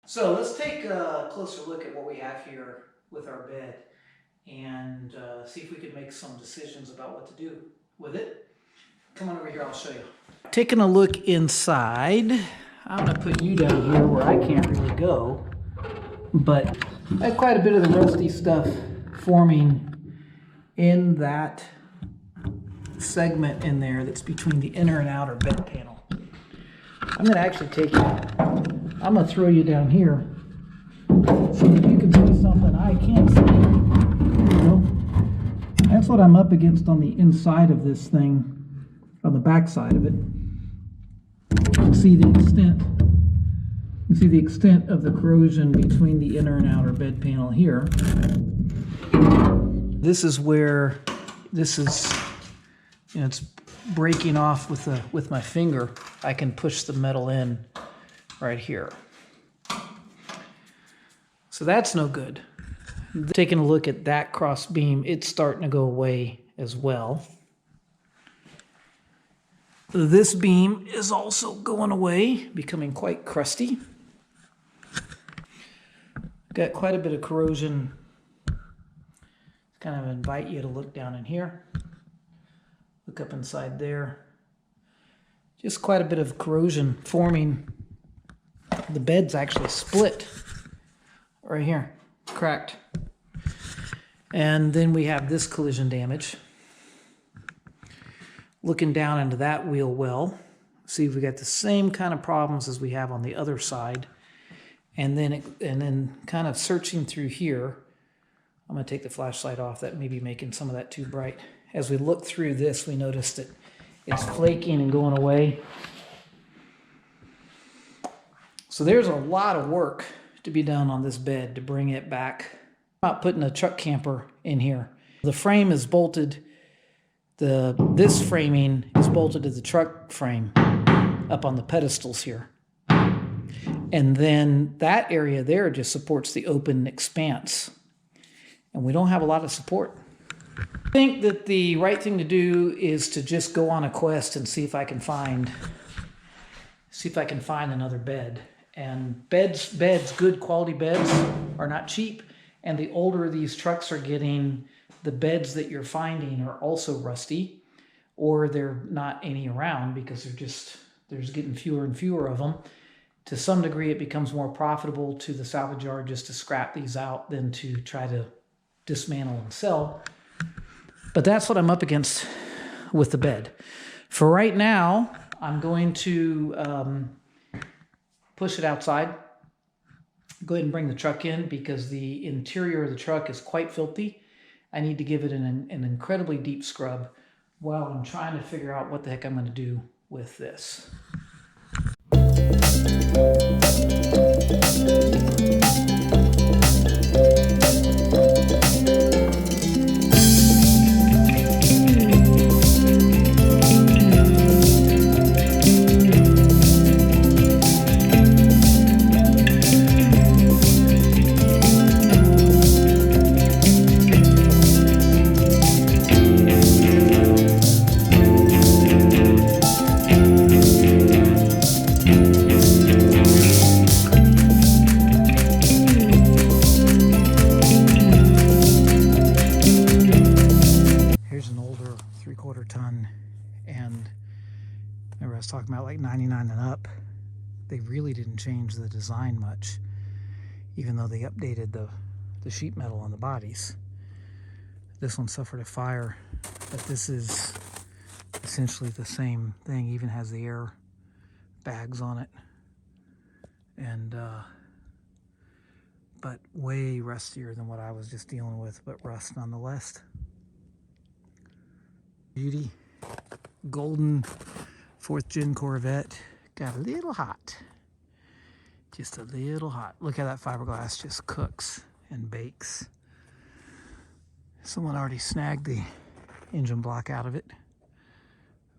So let's take a closer look at what we have here with our bed and see if we can make some decisions about what to do with it. Come on over here, I'll show you. Taking a look inside, I'm going to put you down here where I can't really go, but I have quite a bit of the rusty stuff forming in that segment in there that's between the inner and outer bed panel. I'm going to actually take you, I'm going to throw you down here so that you can see something I can't see. There you go. That's what I'm up against on the inside of this thing, on the back side of it. You can see the extent of the corrosion between the inner and outer bed panel here. This is where this is, it's breaking off with my finger. I can push the metal in right here. So that's no good. Taking a look at that cross beam, it's starting to go away as well. This beam is also going away, becoming quite crusty. Got quite a bit of corrosion. Kind of invite you to look down in here. Look up inside there. Just quite a bit of corrosion forming. The bed's actually split right here, cracked. And then we have this collision damage. Looking down into that wheel well, see if we got the same kind of problems as we have on the other side. And then kind of searching through here, I'm going to take the flashlight off. That may be making some of that too bright. As we look through this, we notice that it's flaking and going away. So there's a lot of work to be done on this bed to bring it back. I'm not putting a truck camper in here. The frame is bolted. This framing is bolted to the truck frame up on the pedestals here. And then that area there just supports the open expanse. And we don't have a lot of support. I think that the right thing to do is to just go on a quest and see if I can find another bed. And beds, good quality beds are not cheap. And the older these trucks are getting, the beds that you're finding are also rusty, or they're not any around because there's getting fewer and fewer of them. To some degree, it becomes more profitable to the salvage yard just to scrap these out than to try to dismantle and sell. But that's what I'm up against with the bed. For right now, I'm going to push it outside. Go ahead and bring the truck in because the interior of the truck is quite filthy. I need to give it an incredibly deep scrub while I'm trying to figure out what the heck I'm going to do with this. Ton, and remember I was talking about like 99 and up. They really didn't change the design much, even though they updated the sheet metal on the bodies. This one suffered a fire, but this is essentially the same thing. Even has the air bags on it, and but way rustier than what I was just dealing with, but rust nonetheless. Beauty, golden 4th gen Corvette, got a little hot, just a little hot. Look how that fiberglass just cooks and bakes. Someone already snagged the engine block out of it,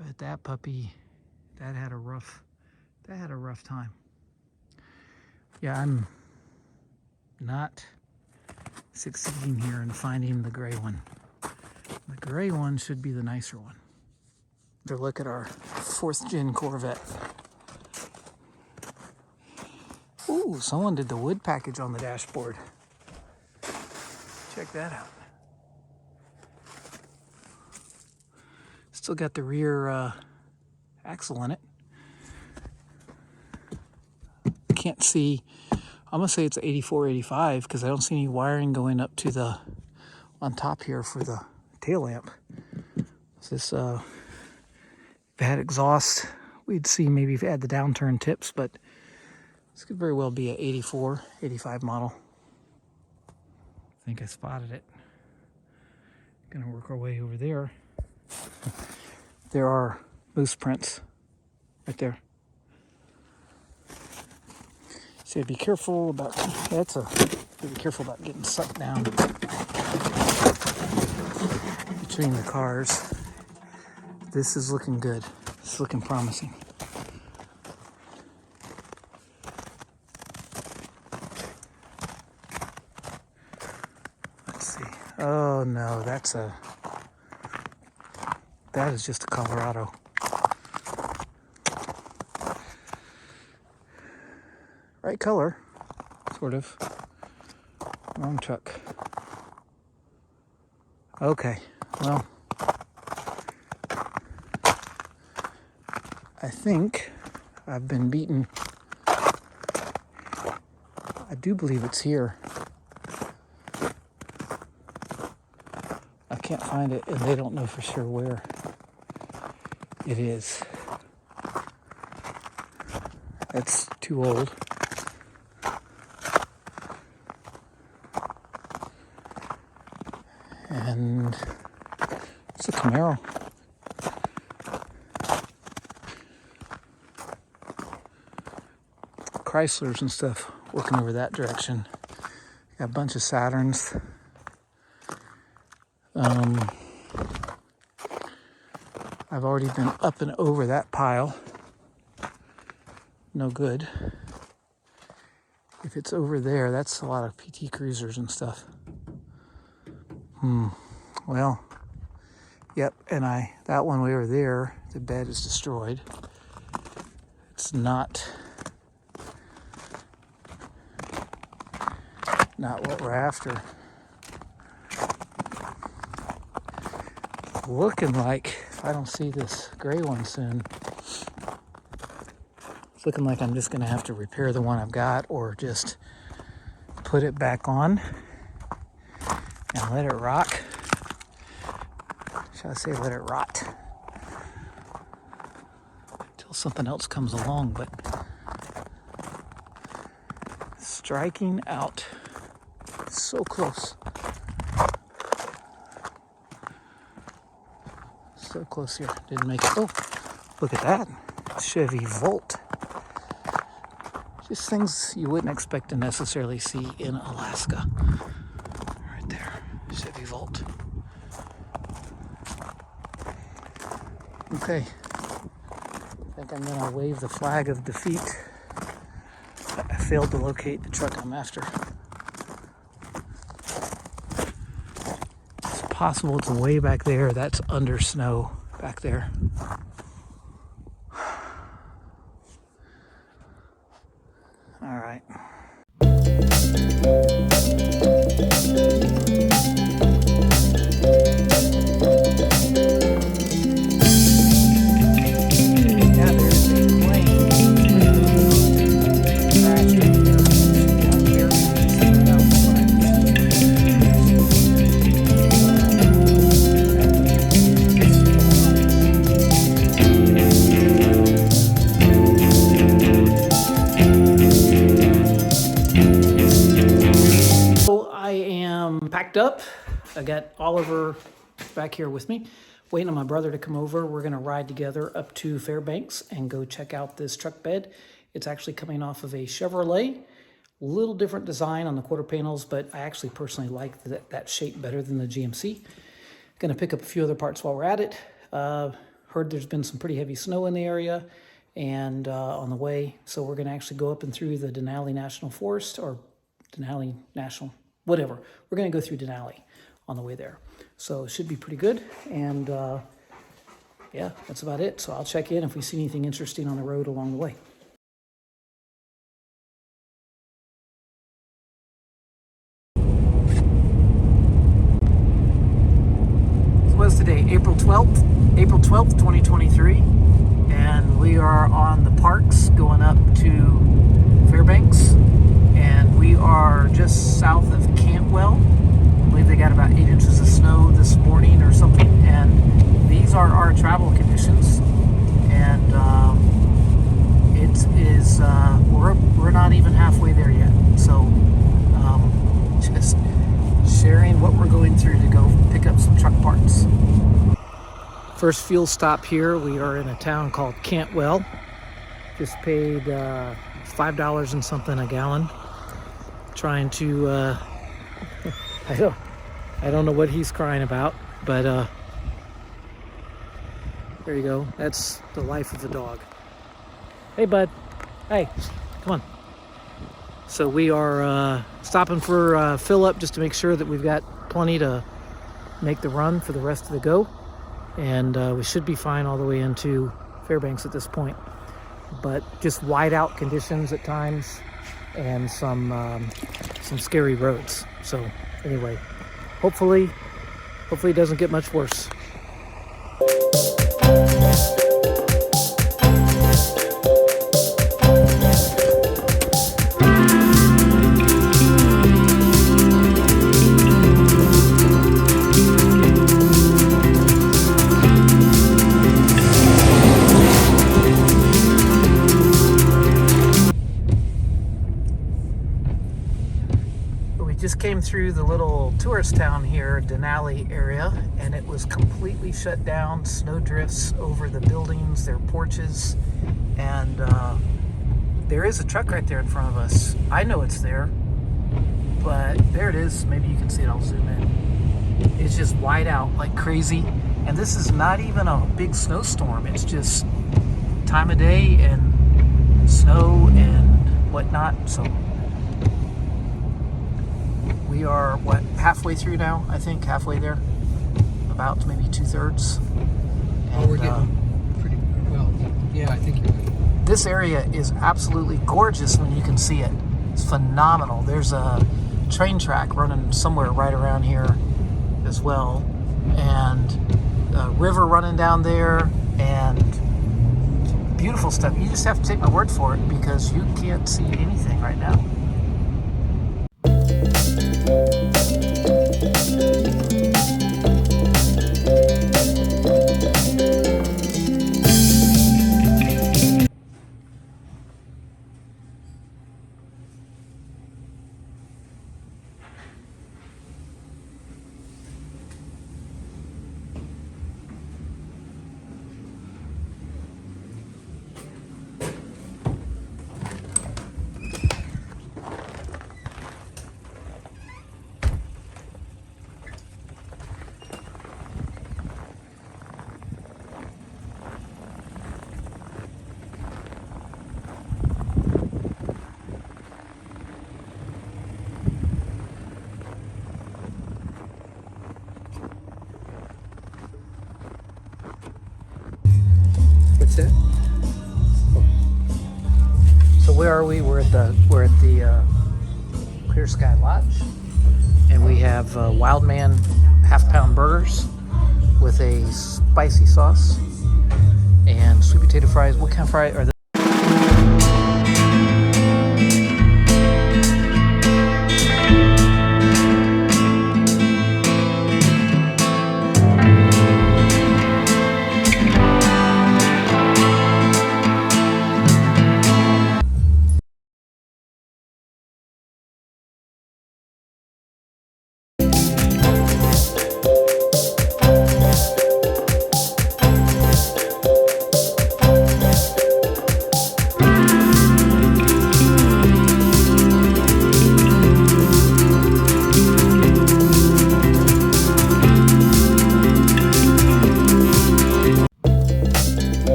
but that puppy, that had a rough time. Yeah, I'm not succeeding here in finding the gray one. The gray one should be the nicer one. Look at our 4th gen Corvette. Ooh, Ooh, someone did the wood package on the dashboard. Check that out. Still got the rear axle in it. Can't see. I'm gonna say it's 84, 85 because I don't see any wiring going up to the on top here for the tail lamp. This if it had exhaust, we'd see maybe if it had the downturn tips, but this could very well be an 84, 85 model. I think I spotted it. Gonna work our way over there. There are moose prints right there. So be careful about be careful about getting sucked down between the cars. This is looking good. It's looking promising. Let's see. Oh no, that is just a Colorado. Right color, sort of. Wrong truck. Okay, well, I think I've been beaten. I do believe it's here. I can't find it, and they don't know for sure where it is. It's too old. And it's a Camaro. Chryslers and stuff working over that direction. Got a bunch of Saturns. I've already been up and over that pile. No good. If it's over there, that's a lot of PT Cruisers and stuff. Well, yep, and that one way over there, the bed is destroyed. It's not what we're after. Looking like, if I don't see this gray one soon, it's looking like I'm just gonna have to repair the one I've got or just put it back on and let it rock. Should I say let it rot? Until something else comes along, but striking out. So close. So close here. Didn't make it. Oh, look at that. Chevy Volt. Just things you wouldn't expect to necessarily see in Alaska. Right there. Chevy Volt. Okay. I think I'm going to wave the flag of defeat. I failed to locate the truck I'm after. It's possible it's way back there. That's under snow back there. All right. Packed up. I got Oliver back here with me, waiting on my brother to come over. We're going to ride together up to Fairbanks and go check out this truck bed. It's actually coming off of a Chevrolet. Little different design on the quarter panels, but I actually personally like that shape better than the GMC. Going to pick up a few other parts while we're at it. Heard there's been some pretty heavy snow in the area and on the way, so we're going to actually go up and through the Denali National Forest, or Denali National, whatever. We're going to go through Denali on the way there. So it should be pretty good. And yeah, that's about it. So I'll check in if we see anything interesting on the road along the way. just south of Cantwell. I believe they got about 8 inches of snow this morning or something, and these are our travel conditions. And it is we're not even halfway there yet. So just sharing what we're going through to go pick up some truck parts. First fuel stop here. We are in a town called Cantwell. Just paid $5 and something a gallon. Trying to I don't know what he's crying about, but there you go. That's the life of a dog. Hey, bud. Hey, come on. So we are stopping for fill up just to make sure that we've got plenty to make the run for the rest of the go. And we should be fine all the way into Fairbanks at this point. But just wide out conditions at times and some scary roads. So anyway, hopefully it doesn't get much worse. Just came through the little tourist town here, Denali area, and it was completely shut down. Snow drifts over the buildings, their porches, and there is a truck right there in front of us. I know it's there, but there it is. Maybe you can see it. I'll zoom in. It's just wide out like crazy, and this is not even a big snowstorm. It's just time of day and snow and whatnot. So we are, halfway through now? I think halfway there. About maybe 2/3. Oh, we're getting pretty well. Yeah, I think you're right. This area is absolutely gorgeous when you can see it. It's phenomenal. There's a train track running somewhere right around here as well. And a river running down there. And beautiful stuff. You just have to take my word for it because you can't see anything right now. What's that? Oh. So where are we? We're at the Clear Sky Lodge, and we have Wildman half-pound burgers with a spicy sauce and sweet potato fries. What kind of fries are they?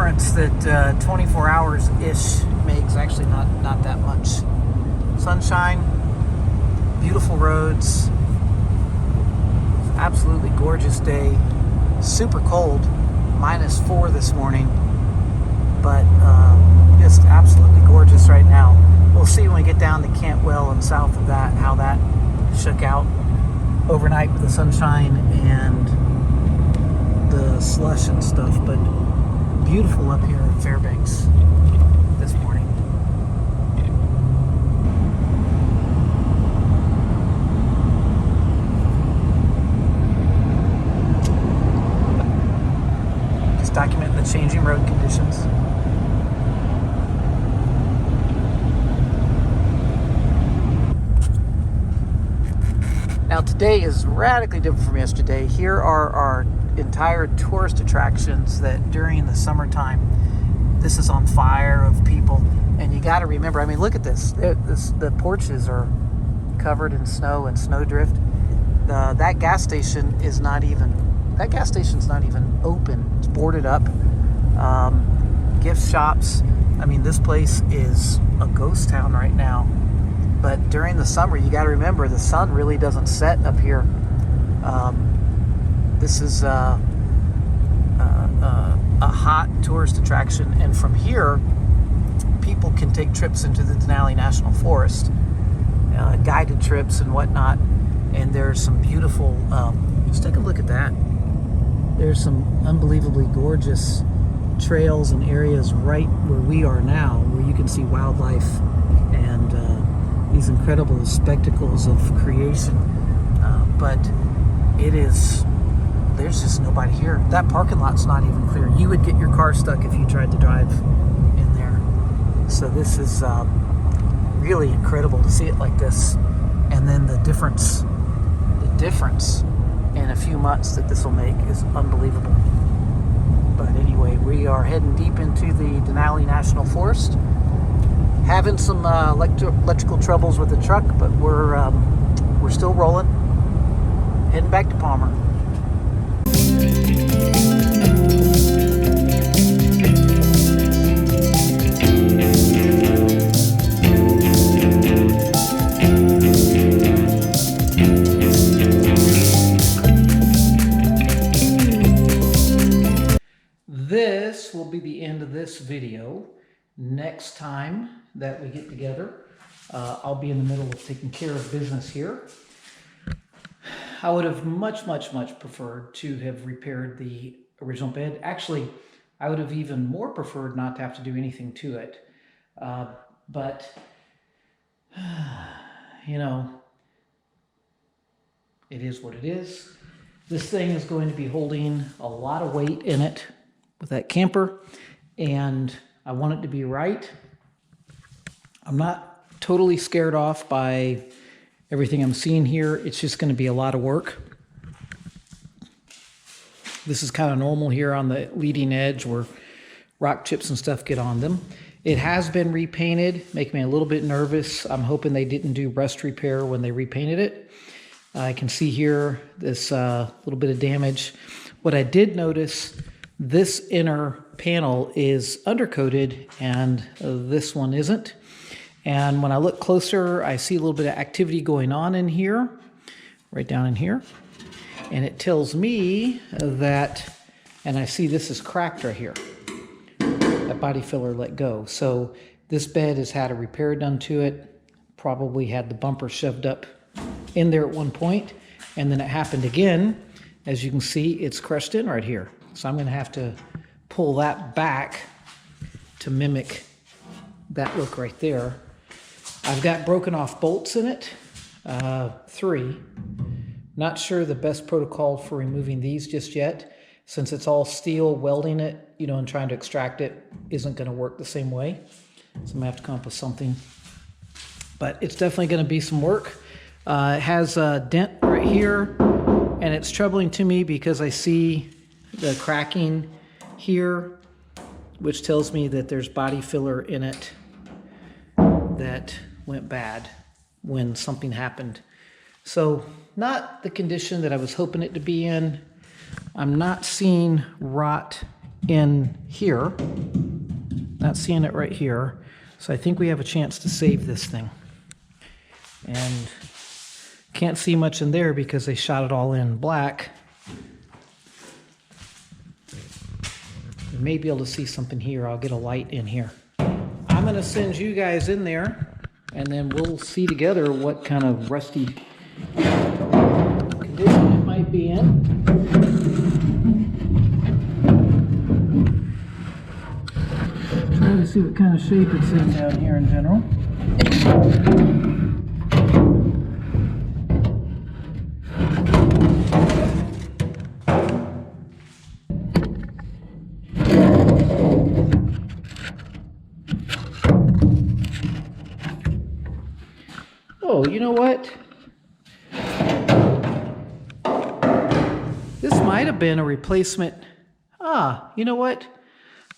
difference that 24 hours-ish makes. Actually, not that much. Sunshine, beautiful roads, absolutely gorgeous day. Super cold, -4 this morning, but just absolutely gorgeous right now. We'll see when we get down to Cantwell and south of that how that shook out overnight with the sunshine and the slush and stuff, but beautiful up here in Fairbanks this morning. Just documenting the changing road conditions. Now today is radically different from yesterday. Here are our entire tourist attractions that during the summertime, this is on fire of people. And you got to remember, I mean, look at this. The porches are covered in snow and snowdrift. That gas station is not even, that gas station's not even open. It's boarded up. Gift shops. I mean, this place is a ghost town right now. But during the summer, you got to remember, the sun really doesn't set up here. This is a hot tourist attraction, and from here, people can take trips into the Denali National Forest, guided trips and whatnot. And there's some beautiful. Just take a look at that. There's some unbelievably gorgeous trails and areas right where we are now, where you can see wildlife and these incredible spectacles of creation. But it is. There's just nobody here. That parking lot's not even clear. You would get your car stuck if you tried to drive in there. So this is really incredible to see it like this. And then the difference in a few months that this will make is unbelievable. But anyway, we are heading deep into the Denali National Forest. Having some electrical troubles with the truck, but we're still rolling. Heading back to Palmer. This will be the end of this video. Next time that we get together, I'll be in the middle of taking care of business here. I would have much preferred to have repaired the original bed. Actually, I would have even more preferred not to have to do anything to it. But, you know, it is what it is. This thing is going to be holding a lot of weight in it with that camper, and I want it to be right. I'm not totally scared off by everything I'm seeing here. It's just going to be a lot of work. This is kind of normal here on the leading edge where rock chips and stuff get on them. It has been repainted, making me a little bit nervous. I'm hoping they didn't do rust repair when they repainted it. I can see here this little bit of damage. What I did notice, this inner panel is undercoated and this one isn't. And when I look closer, I see a little bit of activity going on in here, right down in here. And it tells me that, and I see this is cracked right here. That body filler let go. So this bed has had a repair done to it, probably had the bumper shoved up in there at one point, and then it happened again. As you can see, it's crushed in right here. So I'm going to have to pull that back to mimic that look right there. I've got broken off bolts in it, 3. Not sure the best protocol for removing these just yet. Since it's all steel, welding it, you know, and trying to extract it isn't going to work the same way. So I'm going to have to come up with something. But it's definitely going to be some work. It has a dent right here, and it's troubling to me because I see the cracking here, which tells me that there's body filler in it that went bad when something happened. So not the condition that I was hoping it to be in. I'm not seeing rot in here. Not seeing it right here. So I think we have a chance to save this thing. And can't see much in there because they shot it all in black. You may be able to see something here. I'll get a light in here. I'm going to send you guys in there, and then we'll see together what kind of rusty condition it might be in. Try to see what kind of shape it's in down here in general. Oh, you know what? This might have been a replacement. Ah, you know what?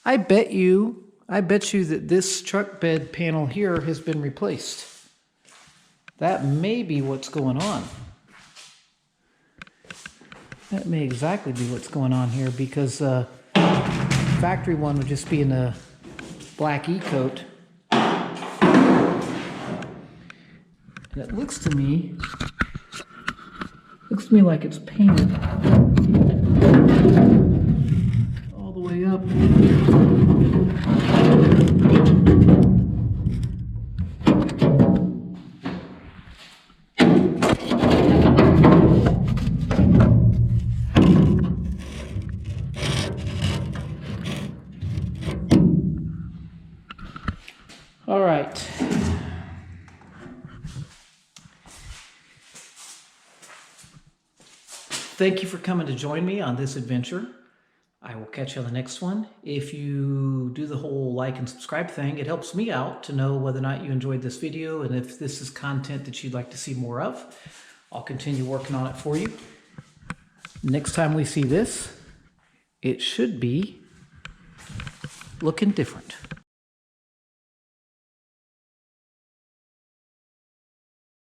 I bet you that this truck bed panel here has been replaced. That may be what's going on. That may exactly be what's going on here, because factory one would just be in the black E-coat. And it looks to me like it's painted all the way up. All right. Thank you for coming to join me on this adventure. I will catch you on the next one. If you do the whole like and subscribe thing, it helps me out to know whether or not you enjoyed this video, and if this is content that you'd like to see more of. I'll continue working on it for you. Next time we see this, it should be looking different.